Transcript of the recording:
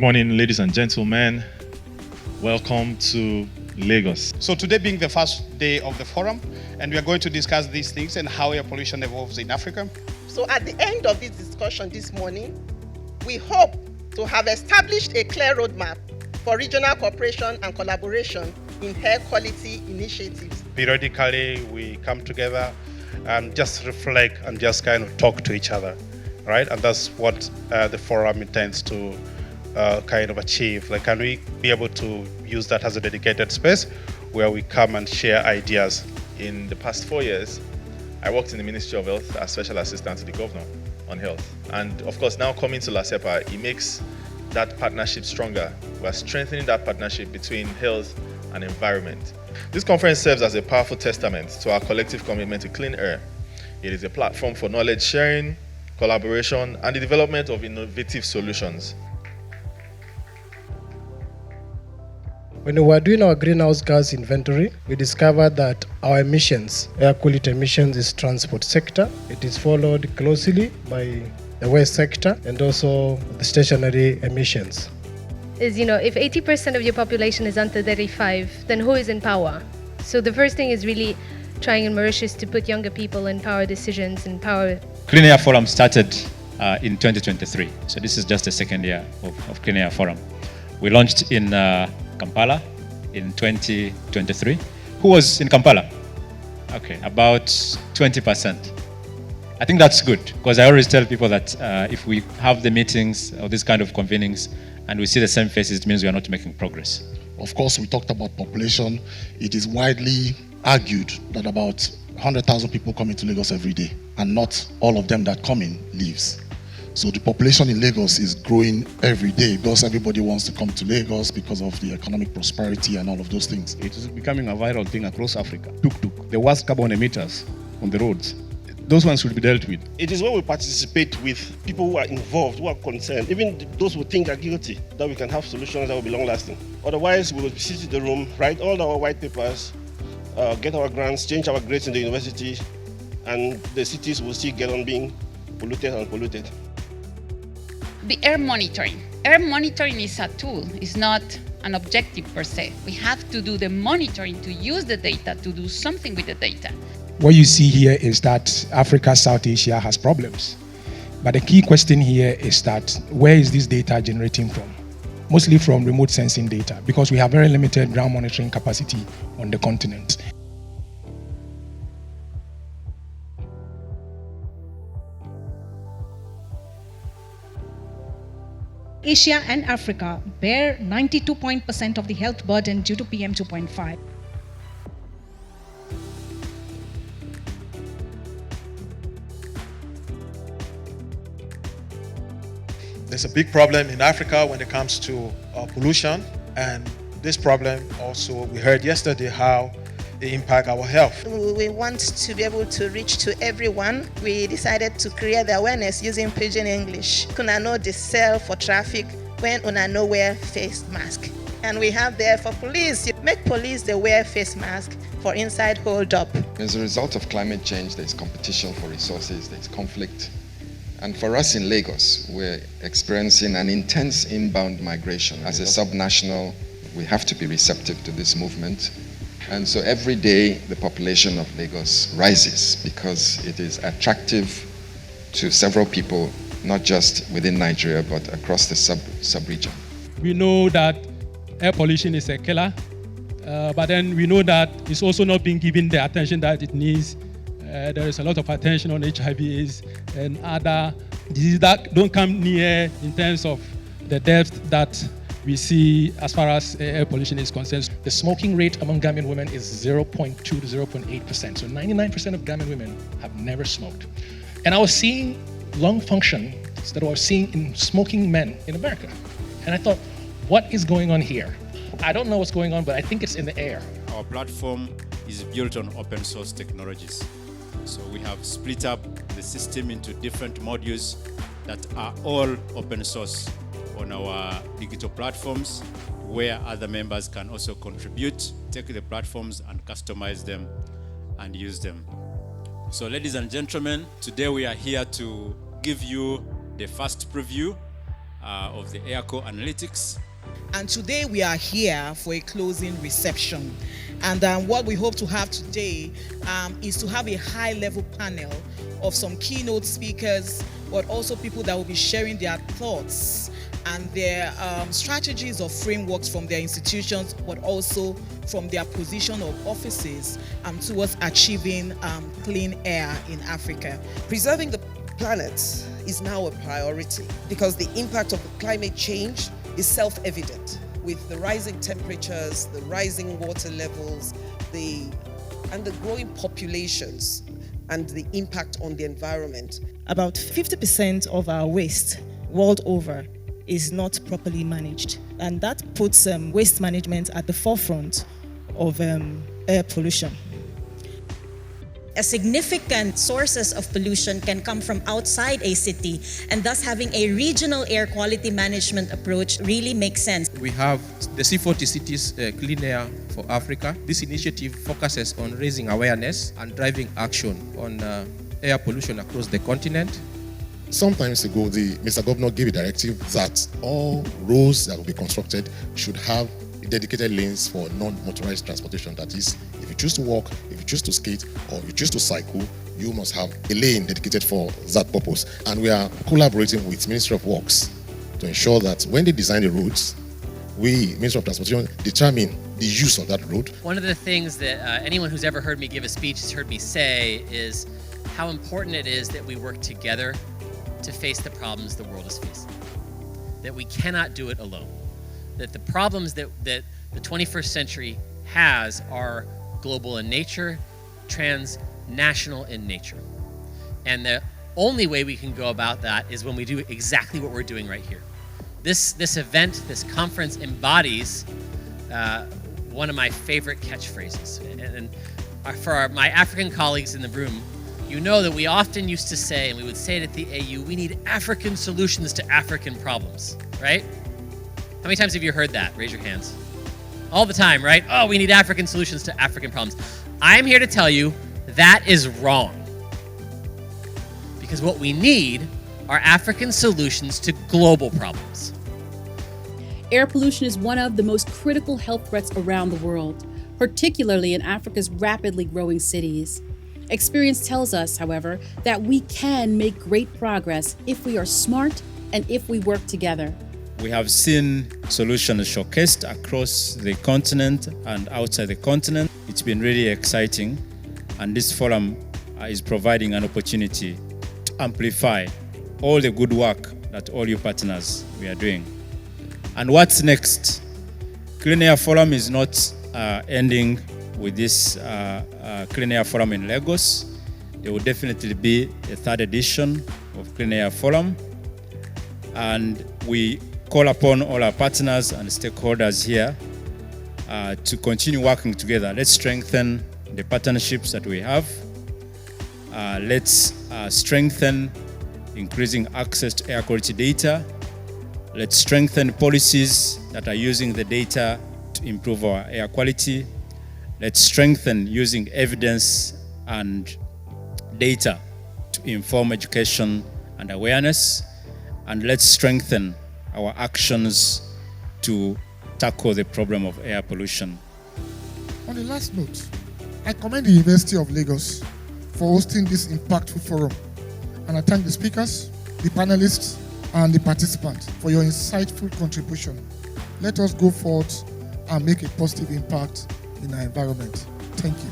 morning, ladies and gentlemen. Welcome to Lagos. So today being the first day of the forum, and we are going to discuss these things and how air pollution evolves in Africa. So at the end of this discussion this morning, we hope to have established a clear roadmap for regional cooperation and collaboration in air quality initiatives. Periodically, we come together and just reflect and just kind of talk to each other, right? And that's what the forum intends to kind of achieve. Like, can we be able to use that as a dedicated space where we come and share ideas? In the past 4 years, I worked in the Ministry of Health as Special Assistant to the Governor on Health. And of course, now coming to LASEPA, it makes that partnership stronger. We're strengthening that partnership between health and environment. This conference serves as a powerful testament to our collective commitment to clean air. It is a platform for knowledge sharing, collaboration, and the development of innovative solutions. When we were doing our greenhouse gas inventory, we discovered that our emissions, air quality emissions, is transport sector. It is followed closely by the waste sector and also the stationary emissions. If 80% of your population is under 35, then who is in power? So the first thing is really trying in Mauritius to put younger people in power decisions and power. Clean Air Forum started in 2023. So this is just the second year of Clean Air Forum. We launched in Kampala in 2023. Who was in Kampala? Okay, about 20%. I think that's good, because I always tell people that if we have the meetings or this kind of convenings and we see the same faces, it means we are not making progress. Of course, we talked about population. It is widely argued that about 100,000 people come into Lagos every day, and not all of them that come in leaves. So the population in Lagos is growing every day because everybody wants to come to Lagos because of the economic prosperity and all of those things. It is becoming a viral thing across Africa. Tuk-tuk, the worst carbon emitters on the roads. Those ones should be dealt with. It is when we participate with people who are involved, who are concerned, even those who think are guilty, that we can have solutions that will be long-lasting. Otherwise, we will sit in the room, write all our white papers, get our grants, change our grades in the university, and the cities will still get on being polluted and polluted. The air monitoring. Air monitoring is a tool, it's not an objective per se. We have to do the monitoring to use the data, to do something with the data. What you see here is that Africa, South Asia has problems. But the key question here is that where is this data generating from? Mostly from remote sensing data, because we have very limited ground monitoring capacity on the continent. Asia and Africa bear 92% of the health burden due to PM 2.5. There's a big problem in Africa when it comes to pollution, and this problem also, we heard yesterday how it impacts our health. We want to be able to reach to everyone. We decided to create the awareness using Pidgin English. Una know the cell for traffic when una no wear face mask. And we have there for police, make police they wear face mask for inside hold up. As a result of climate change, there's competition for resources, there's conflict. And for us in Lagos, we're experiencing an intense inbound migration. As a subnational, we have to be receptive to this movement. And so every day, the population of Lagos rises because it is attractive to several people, not just within Nigeria, but across the sub-region. We know that air pollution is a killer, but then we know that it's also not being given the attention that it needs. There is a lot of attention on HIV/AIDS and other diseases that don't come near in terms of the depth that we see as far as air pollution is concerned. The smoking rate among Gambian women is 0.2 to 0.8%. So 99% of Gambian women have never smoked. And I was seeing lung function that I was seeing in smoking men in America. And I thought, what is going on here? I don't know what's going on, but I think it's in the air. Our platform is built on open source technologies. So we have split up the system into different modules that are all open source on our digital platforms, where other members can also contribute, take the platforms and customize them and use them. So ladies and gentlemen, today we are here to give you the first preview of the Airco Analytics. And today we are here for a closing reception. And what we hope to have today is to have a high-level panel of some keynote speakers, but also people that will be sharing their thoughts and their strategies or frameworks from their institutions, but also from their position of offices towards achieving clean air in Africa. Preserving the planet is now a priority because the impact of climate change is self-evident with the rising temperatures, the rising water levels, and the growing populations and the impact on the environment. About 50% of our waste world over is not properly managed, and that puts waste management at the forefront of air pollution. A significant sources of pollution can come from outside a city, and thus having a regional air quality management approach really makes sense. We have the C40 Cities Clean Air for Africa. This initiative focuses on raising awareness and driving action on air pollution across the continent. Some time ago, Mr. Governor gave a directive that all roads that will be constructed should have dedicated lanes for non-motorized transportation. That is, if you choose to walk, if you choose to skate, or you choose to cycle, you must have a lane dedicated for that purpose. And we are collaborating with Ministry of Works to ensure that when they design the roads, we, Ministry of Transportation, determine the use of that road. One of the things that anyone who's ever heard me give a speech has heard me say is how important it is that we work together to face the problems the world is facing. That we cannot do it alone. That the problems that the 21st century has are global in nature, transnational in nature. And the only way we can go about that is when we do exactly what we're doing right here. This event, this conference embodies one of my favorite catchphrases. And for my African colleagues in the room, you know that we often used to say, and we would say it at the AU, we need African solutions to African problems, right? How many times have you heard that? Raise your hands. All the time, right? Oh, we need African solutions to African problems. I'm here to tell you that is wrong. Because what we need are African solutions to global problems. Air pollution is one of the most critical health threats around the world, particularly in Africa's rapidly growing cities. Experience tells us, however, that we can make great progress if we are smart and if we work together. We have seen solutions showcased across the continent and outside the continent. It's been really exciting, and this forum is providing an opportunity to amplify all the good work that all you partners we are doing. And what's next? Clean Air Forum is not ending with this Clean Air Forum in Lagos. There will definitely be a third edition of Clean Air Forum, and we call upon all our partners and stakeholders here to continue working together. Let's strengthen the partnerships that we have. Let's strengthen increasing access to air quality data. Let's strengthen policies that are using the data to improve our air quality. Let's strengthen using evidence and data to inform education and awareness. And let's strengthen our actions to tackle the problem of air pollution. On the last note, I commend the University of Lagos for hosting this impactful forum. And I thank the speakers, the panelists, and the participants for your insightful contribution. Let us go forth and make a positive impact in our environment. Thank you.